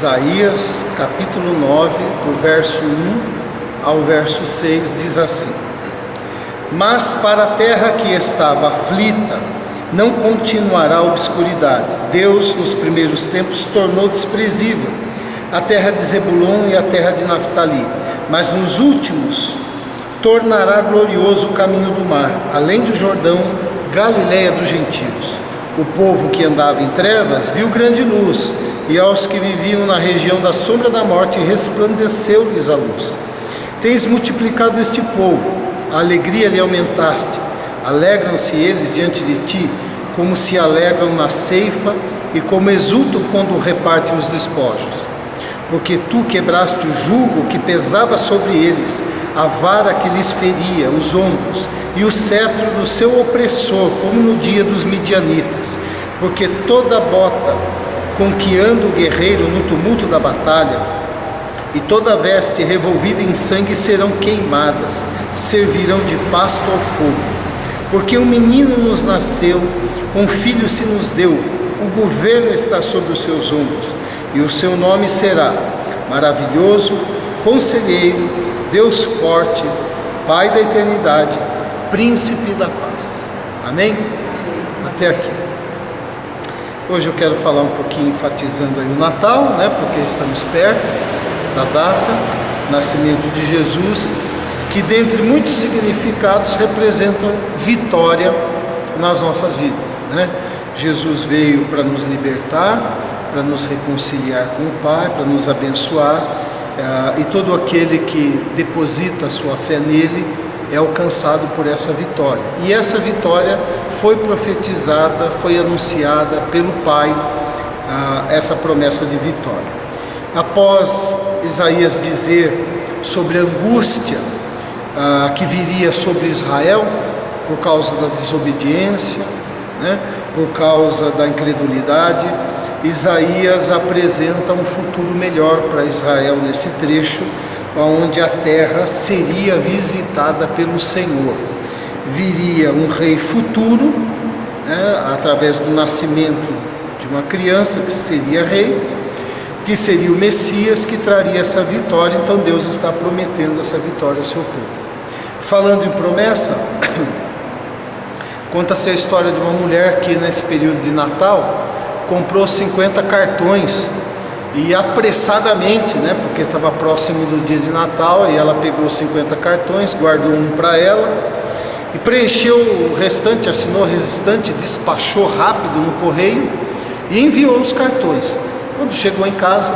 Isaías, capítulo 9, do verso 1 ao verso 6, diz assim: Mas para a terra que estava aflita, não continuará a obscuridade. Deus, nos primeiros tempos, tornou desprezível a terra de Zebulon e a terra de Naftali, mas nos últimos tornará glorioso o caminho do mar, além do Jordão, Galileia dos gentios. O povo que andava em trevas viu grande luz, e aos que viviam na região da sombra da morte resplandeceu-lhes a luz. Tens multiplicado este povo, a alegria lhe aumentaste. Alegram-se eles diante de ti, como se alegram na ceifa e como exultam quando repartem os despojos. Porque tu quebraste o jugo que pesava sobre eles, a vara que lhes feria os ombros e o cetro do seu opressor, como no dia dos midianitas. Porque toda bota com que anda o guerreiro no tumulto da batalha e toda veste revolvida em sangue serão queimadas, servirão de pasto ao fogo. Porque um menino nos nasceu, um filho se nos deu, o governo está sobre os seus ombros, e o seu nome será Maravilhoso, Conselheiro, Deus Forte, Pai da Eternidade, Príncipe da Paz. Amém? Até aqui. Hoje eu quero falar um pouquinho enfatizando aí o Natal, porque estamos perto da data, nascimento de Jesus, que dentre muitos significados representam vitória nas nossas vidas. Jesus veio para nos libertar, para nos reconciliar com o Pai, para nos abençoar, e todo aquele que deposita a sua fé nele é alcançado por essa vitória. E essa vitória foi profetizada, foi anunciada pelo Pai, essa promessa de vitória. Após Isaías dizer sobre a angústia que viria sobre Israel por causa da desobediência, por causa da incredulidade, Isaías apresenta um futuro melhor para Israel nesse trecho, onde a terra seria visitada pelo Senhor. Viria um rei futuro, através do nascimento de uma criança que seria rei, que seria o Messias, que traria essa vitória. Então Deus está prometendo essa vitória ao seu povo. Falando em promessa, conta-se a história de uma mulher que nesse período de Natal comprou 50 cartões e apressadamente, porque estava próximo do dia de Natal, e ela pegou 50 cartões, guardou um para ela e preencheu o restante, assinou o restante, despachou rápido no correio e enviou os cartões. Quando chegou em casa,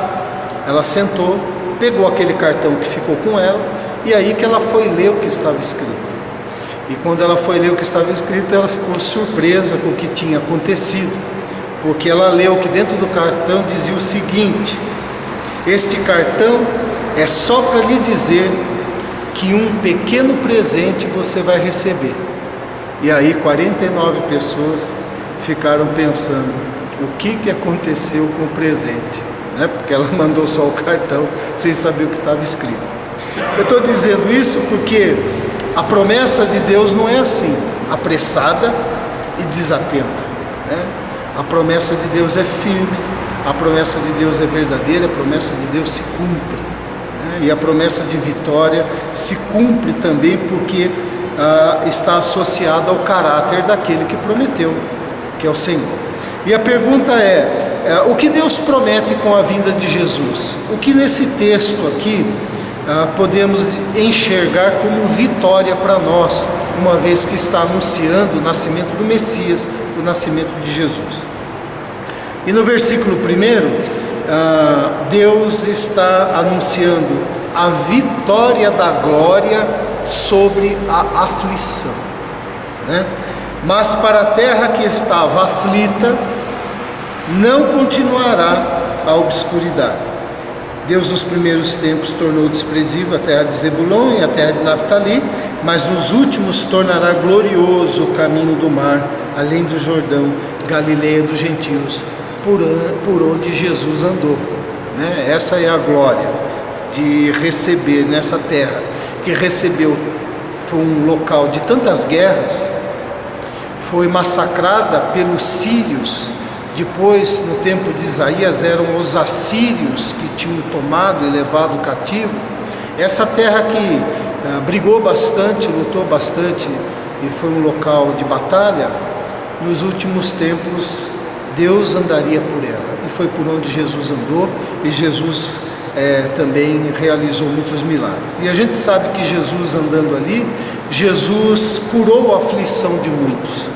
ela sentou, pegou aquele cartão que ficou com ela, e aí que ela foi ler o que estava escrito. E quando ela foi ler o que estava escrito, ela ficou surpresa com o que tinha acontecido, porque ela leu que dentro do cartão dizia o seguinte: este cartão é só para lhe dizer que um pequeno presente você vai receber. E aí 49 pessoas ficaram pensando, o que aconteceu com o presente? Porque ela mandou só o cartão sem saber o que estava escrito. Eu estou dizendo isso porque a promessa de Deus não é assim, apressada e desatenta. A promessa de Deus é firme, a promessa de Deus é verdadeira, a promessa de Deus se cumpre. E a promessa de vitória se cumpre também porque está associada ao caráter daquele que prometeu, que é o Senhor. E a pergunta é, o que Deus promete com a vinda de Jesus? O que nesse texto aqui podemos enxergar como vitória para nós, uma vez que está anunciando o nascimento do Messias, o nascimento de Jesus? E no versículo 1, Deus está anunciando a vitória da glória sobre a aflição. Mas para a terra que estava aflita, não continuará a obscuridade. Deus nos primeiros tempos tornou desprezível a terra de Zebulon e a terra de Naftali, mas nos últimos tornará glorioso o caminho do mar, além do Jordão, Galileia dos gentios, por onde Jesus andou. Essa é a glória de receber nessa terra, que recebeu, foi um local de tantas guerras, foi massacrada pelos sírios. Depois, no tempo de Isaías, eram os assírios tinham tomado e levado cativo, essa terra que brigou bastante, lutou bastante e foi um local de batalha, nos últimos tempos Deus andaria por ela, e foi por onde Jesus andou, e Jesus também realizou muitos milagres. E a gente sabe que Jesus andando ali, Jesus curou a aflição de muitos,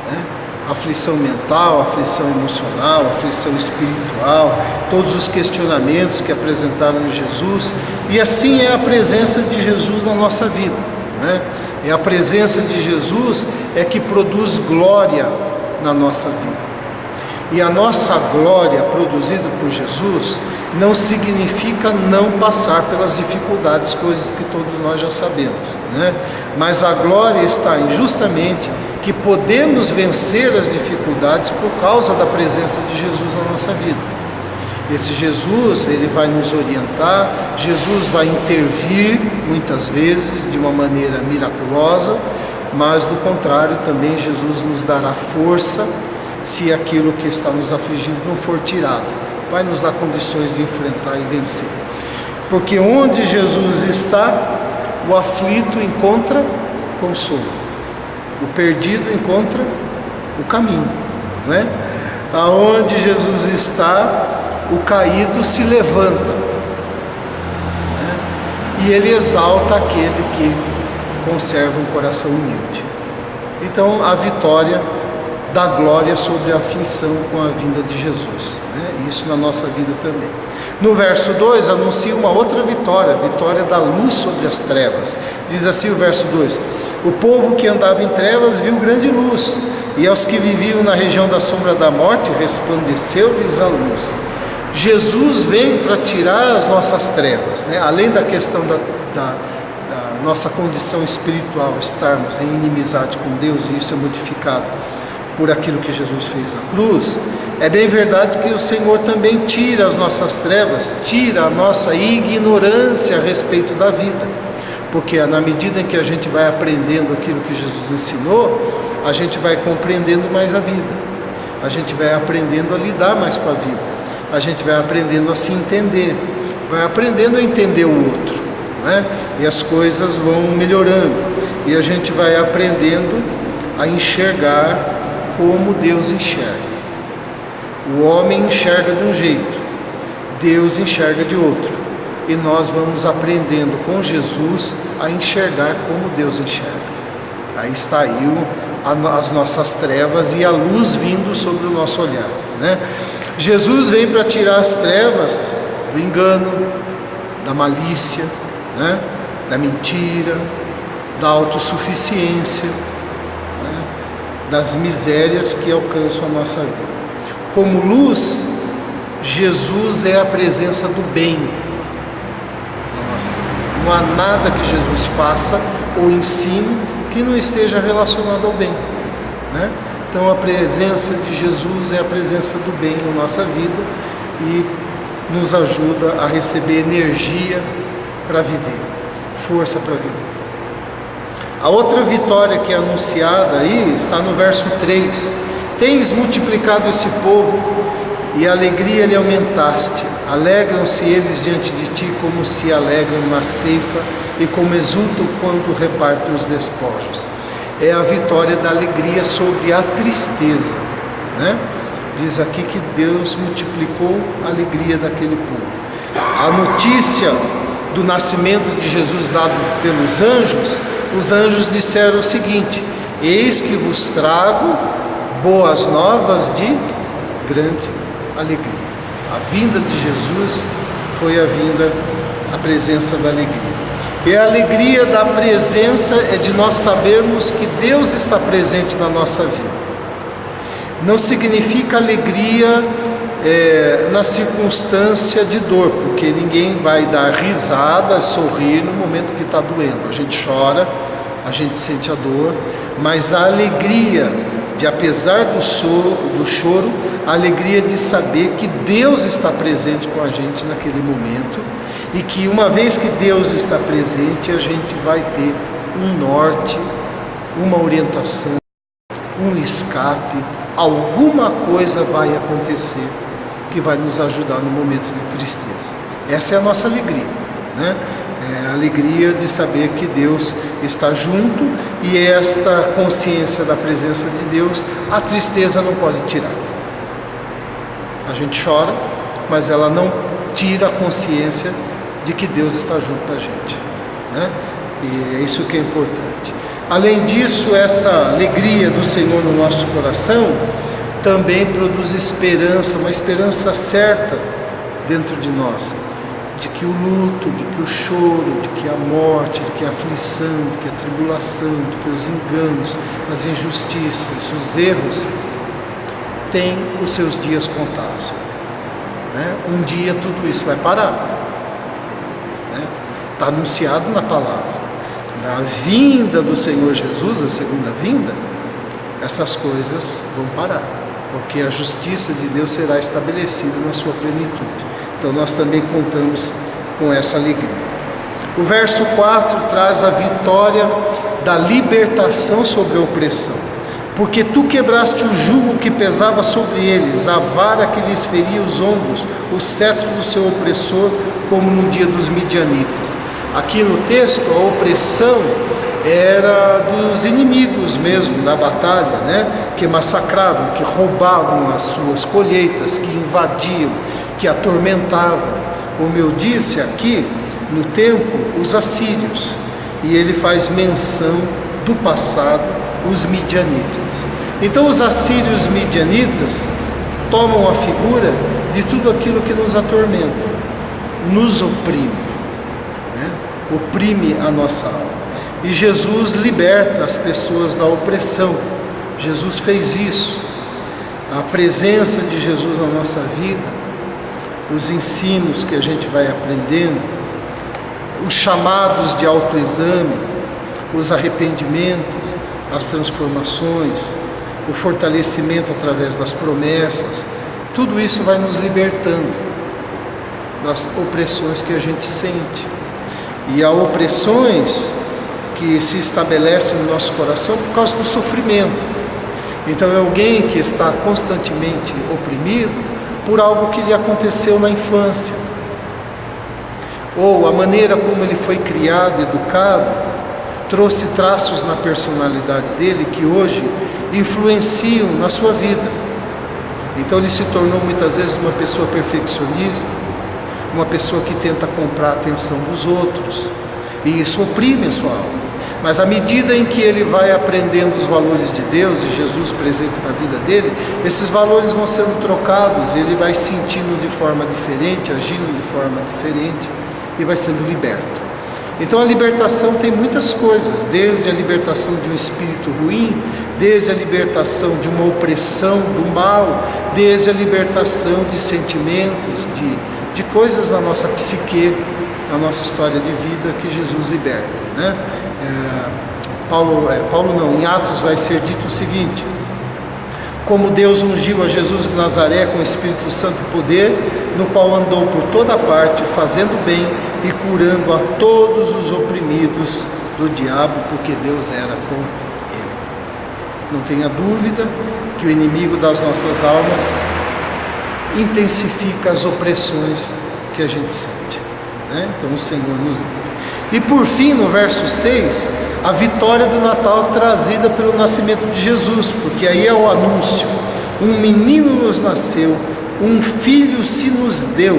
né? Aflição mental, aflição emocional, aflição espiritual, todos os questionamentos que apresentaram Jesus, e assim é a presença de Jesus na nossa vida, né? É a presença de Jesus que produz glória na nossa vida. E a nossa glória produzida por Jesus não significa não passar pelas dificuldades, coisas que todos nós já sabemos, né? Mas a glória está em justamente que podemos vencer as dificuldades por causa da presença de Jesus na nossa vida. Esse Jesus, ele vai nos orientar, Jesus vai intervir muitas vezes de uma maneira miraculosa, mas do contrário também Jesus nos dará força se aquilo que está nos afligindo não for tirado. Vai nos dar condições de enfrentar e vencer. Porque onde Jesus está, o aflito encontra consolo. O perdido encontra o caminho, né? Aonde Jesus está, o caído se levanta, né? E ele exalta aquele que conserva um coração humilde. Então, a vitória da glória sobre a aflição com a vinda de Jesus, né? Isso na nossa vida também. No verso 2 anuncia uma outra vitória, a vitória da luz sobre as trevas. Diz assim o verso 2: o povo que andava em trevas viu grande luz, e aos que viviam na região da sombra da morte resplandeceu-lhes a luz. Jesus vem para tirar as nossas trevas, né? Além da questão da nossa condição espiritual, estarmos em inimizade com Deus, e isso é modificado por aquilo que Jesus fez na cruz, é bem verdade que o Senhor também tira as nossas trevas, tira a nossa ignorância a respeito da vida, porque na medida em que a gente vai aprendendo aquilo que Jesus ensinou, a gente vai compreendendo mais a vida, a gente vai aprendendo a lidar mais com a vida, a gente vai aprendendo a se entender, vai aprendendo a entender o outro, né? E as coisas vão melhorando, e a gente vai aprendendo a enxergar como Deus enxerga. O homem enxerga de um jeito, Deus enxerga de outro, e nós vamos aprendendo com Jesus a enxergar como Deus enxerga. Aí está aí as nossas trevas e a luz vindo sobre o nosso olhar, né? Jesus vem para tirar as trevas do engano, da malícia, né? Da mentira, da autossuficiência, né? Das misérias que alcançam a nossa vida. Como luz, Jesus é a presença do bem na nossa vida. Não há nada que Jesus faça ou ensine que não esteja relacionado ao bem, né? Então a presença de Jesus é a presença do bem na nossa vida e nos ajuda a receber energia para viver, força para viver. A outra vitória que é anunciada aí está no verso 3. Tens multiplicado esse povo e a alegria lhe aumentaste. Alegram-se eles diante de ti como se alegram na ceifa e como exultam quando repartem os despojos. É a vitória da alegria sobre a tristeza, né? Diz aqui que Deus multiplicou a alegria daquele povo. A notícia do nascimento de Jesus dado pelos anjos, os anjos disseram o seguinte: eis que vos trago boas novas de grande alegria. A vinda de Jesus foi a presença da alegria. E a alegria da presença é de nós sabermos que Deus está presente na nossa vida. Não significa alegria na circunstância de dor, porque ninguém vai dar risada, sorrir no momento que está doendo. A gente chora, a gente sente a dor, mas a alegria de, apesar do choro, a alegria de saber que Deus está presente com a gente naquele momento, e que uma vez que Deus está presente, a gente vai ter um norte, uma orientação, um escape, alguma coisa vai acontecer que vai nos ajudar no momento de tristeza. Essa é a nossa alegria, né? É a alegria de saber que Deus está junto, e esta consciência da presença de Deus, a tristeza não pode tirar. A gente chora, mas ela não tira a consciência de que Deus está junto da gente, né? E é isso que é importante. Além disso, essa alegria do Senhor no nosso coração também produz esperança, uma esperança certa dentro de nós, de que o luto, de que o choro, de que a morte, de que a aflição, de que a tribulação, de que os enganos, as injustiças, os erros têm os seus dias contados, né? Um dia tudo isso vai parar, né? Está anunciado na palavra. Na vinda do Senhor Jesus, a segunda vinda, essas coisas vão parar, porque a justiça de Deus será estabelecida na sua plenitude. Então nós também contamos com essa alegria. O verso 4 traz a vitória da libertação sobre a opressão. Porque tu quebraste o jugo que pesava sobre eles, a vara que lhes feria os ombros, o cetro do seu opressor, como no dia dos midianitas. Aqui no texto, a opressão era dos inimigos mesmo da batalha, né? Que massacravam, que roubavam as suas colheitas, que invadiam, que atormentavam. Como eu disse aqui, no tempo, os assírios. E ele faz menção do passado, os midianitas. Então os assírios midianitas tomam a figura de tudo aquilo que nos atormenta, nos oprime, oprime a nossa alma. E Jesus liberta as pessoas da opressão. Jesus fez isso. A presença de Jesus na nossa vida, os ensinos que a gente vai aprendendo, os chamados de autoexame, os arrependimentos, as transformações, o fortalecimento através das promessas, tudo isso vai nos libertando das opressões que a gente sente. E há opressões que se estabelecem no nosso coração por causa do sofrimento. Então é alguém que está constantemente oprimido por algo que lhe aconteceu na infância, ou a maneira como ele foi criado, educado, trouxe traços na personalidade dele que hoje influenciam na sua vida. Então ele se tornou muitas vezes uma pessoa perfeccionista, uma pessoa que tenta comprar a atenção dos outros, e isso oprime a sua alma. Mas à medida em que ele vai aprendendo os valores de Deus e Jesus presente na vida dele, esses valores vão sendo trocados e ele vai sentindo de forma diferente, agindo de forma diferente e vai sendo liberto. Então a libertação tem muitas coisas, desde a libertação de um espírito ruim, desde a libertação de uma opressão do mal, desde a libertação de sentimentos, de coisas na nossa psique, na nossa história de vida que Jesus liberta, né? Em Atos vai ser dito o seguinte: como Deus ungiu a Jesus de Nazaré com o Espírito Santo e poder, no qual andou por toda parte, fazendo bem e curando a todos os oprimidos do diabo, porque Deus era com ele. Não tenha dúvida que o inimigo das nossas almas intensifica as opressões que a gente sente, né? Então o Senhor nos livre. E por fim, no verso 6, a vitória do Natal trazida pelo nascimento de Jesus, porque aí é o anúncio: um menino nos nasceu, um filho se nos deu,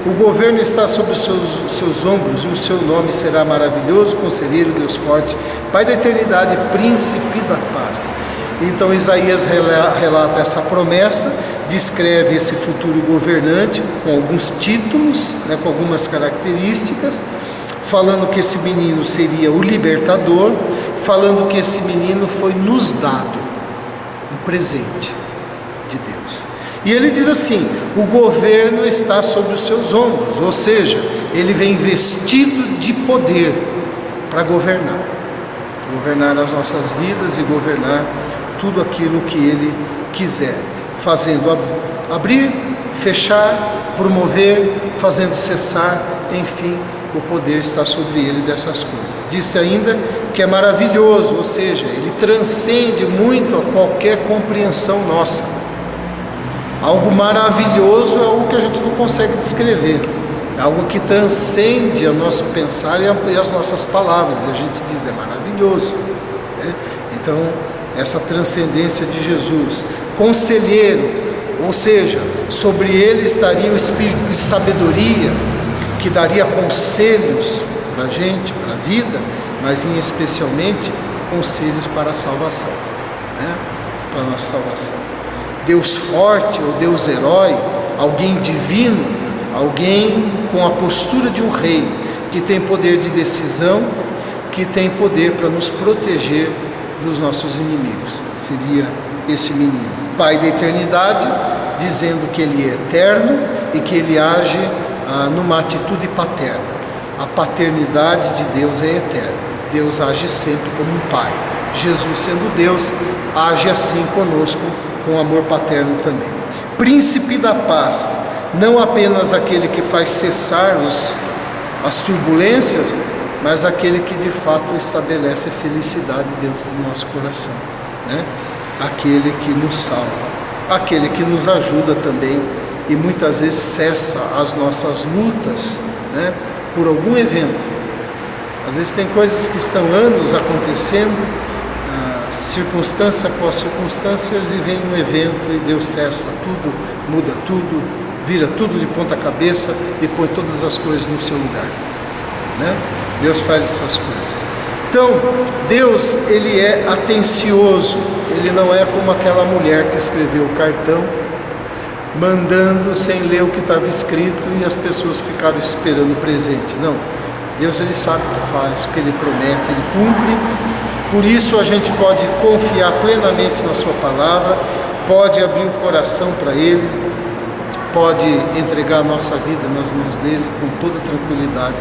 o governo está sobre os seus ombros, e o seu nome será maravilhoso, conselheiro, Deus forte, Pai da eternidade, príncipe da paz. Então Isaías relata essa promessa, descreve esse futuro governante com alguns títulos, né, com algumas características, falando que esse menino seria o libertador, falando que esse menino foi nos dado, um presente de Deus. E ele diz assim: o governo está sobre os seus ombros, ou seja, ele vem vestido de poder para governar as nossas vidas e governar tudo aquilo que ele quiser, fazendo abrir, fechar, promover, fazendo cessar, enfim, o poder está sobre ele dessas coisas. Disse ainda que é maravilhoso, ou seja, ele transcende muito a qualquer compreensão nossa. Algo maravilhoso é algo que a gente não consegue descrever, é algo que transcende o nosso pensar e as nossas palavras, e a gente diz, é maravilhoso, né? Então, essa transcendência de Jesus, conselheiro, ou seja, sobre ele estaria o Espírito de sabedoria, que daria conselhos para a gente, para a vida, mas especialmente conselhos para a salvação, né? Para a nossa salvação. Deus forte, ou Deus herói, alguém divino, alguém com a postura de um rei, que tem poder de decisão, que tem poder para nos proteger dos nossos inimigos. Seria esse menino, Pai da eternidade, dizendo que ele é eterno e que ele age numa atitude paterna. A paternidade de Deus é eterna. Deus age sempre como um pai. Jesus, sendo Deus, age assim conosco, com amor paterno também. Príncipe da paz, não apenas aquele que faz cessar as turbulências, mas aquele que de fato estabelece felicidade dentro do nosso coração, né? Aquele que nos salva, aquele que nos ajuda também e muitas vezes cessa as nossas lutas, né? Por algum evento. Às vezes tem coisas que estão anos acontecendo, circunstância após circunstâncias, e vem um evento e Deus cessa tudo, muda tudo, vira tudo de ponta cabeça e põe todas as coisas no seu lugar, né? Deus faz essas coisas. Então, Deus, ele é atencioso, ele não é como aquela mulher que escreveu o cartão, mandando sem ler o que estava escrito e as pessoas ficaram esperando o presente. Não, Deus, ele sabe o que faz, o que ele promete, ele cumpre. Por isso a gente pode confiar plenamente na sua palavra, pode abrir o coração para ele, pode entregar a nossa vida nas mãos dele com toda tranquilidade,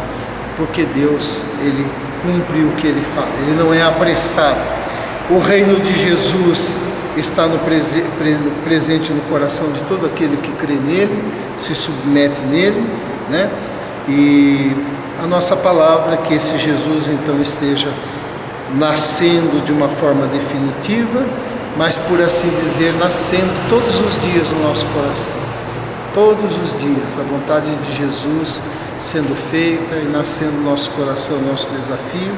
porque Deus, ele cumpre o que ele fala, ele não é apressado. O reino de Jesus está presente no coração de todo aquele que crê nele, se submete nele, né? E a nossa palavra é que esse Jesus então esteja nascendo de uma forma definitiva, mas por assim dizer, nascendo todos os dias no nosso coração. Todos os dias, a vontade de Jesus sendo feita e nascendo no nosso coração, nosso desafio,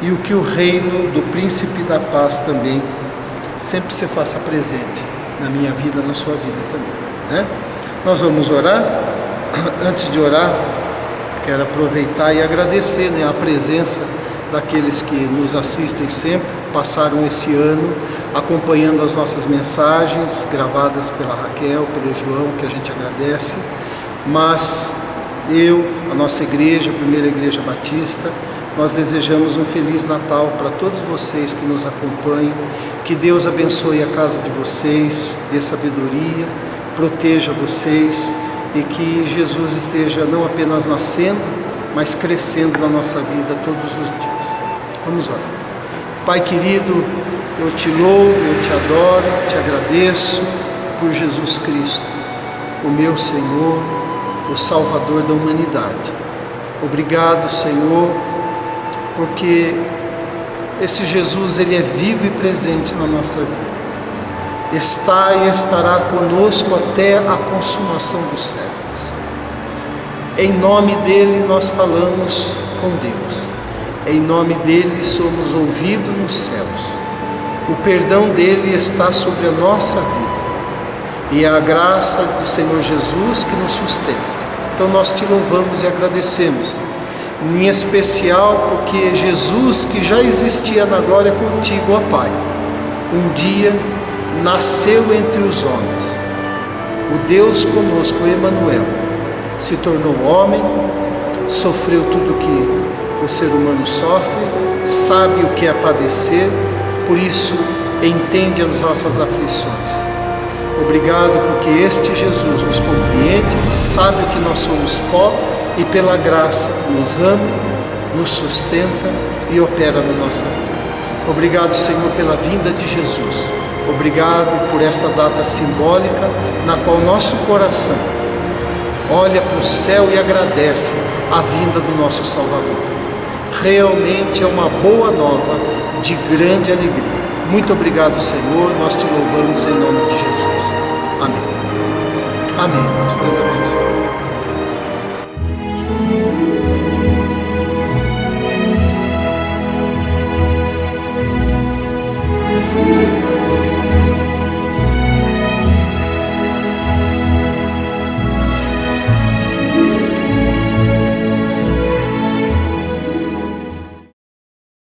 e o que o reino do príncipe da paz também sempre se faça presente na minha vida, na sua vida também, né? Nós vamos orar. Antes de orar, quero aproveitar e agradecer, né, a presença daqueles que nos assistem sempre, passaram esse ano acompanhando as nossas mensagens gravadas pela Raquel, pelo João, que a gente agradece, mas a nossa igreja, a Primeira Igreja Batista, nós desejamos um Feliz Natal para todos vocês que nos acompanham, que Deus abençoe a casa de vocês, dê sabedoria, proteja vocês e que Jesus esteja não apenas nascendo, mas crescendo na nossa vida todos os dias. Vamos orar. Pai querido, eu te louvo, eu te adoro, te agradeço por Jesus Cristo, o meu Senhor, o Salvador da humanidade. Obrigado, Senhor, porque esse Jesus, ele é vivo e presente na nossa vida. Está e estará conosco até a consumação dos séculos. Em nome dele nós falamos com Deus. Em nome dele somos ouvidos nos céus. O perdão dele está sobre a nossa vida. E é a graça do Senhor Jesus que nos sustenta. Então nós te louvamos e agradecemos. Em especial porque Jesus, que já existia na glória contigo, ó Pai, um dia nasceu entre os homens. O Deus conosco, Emanuel, se tornou homem, sofreu tudo que o ser humano sofre, sabe o que é padecer, por isso entende as nossas aflições. Obrigado porque este Jesus nos compreende, sabe que nós somos pó e pela graça nos ama, nos sustenta e opera na nossa vida. Obrigado, Senhor, pela vinda de Jesus. Obrigado por esta data simbólica na qual nosso coração olha para o céu e agradece a vinda do nosso Salvador. Realmente é uma boa nova de grande alegria. Muito obrigado, Senhor, nós te louvamos em nome de Jesus. Amém. Amém. Deus abençoe.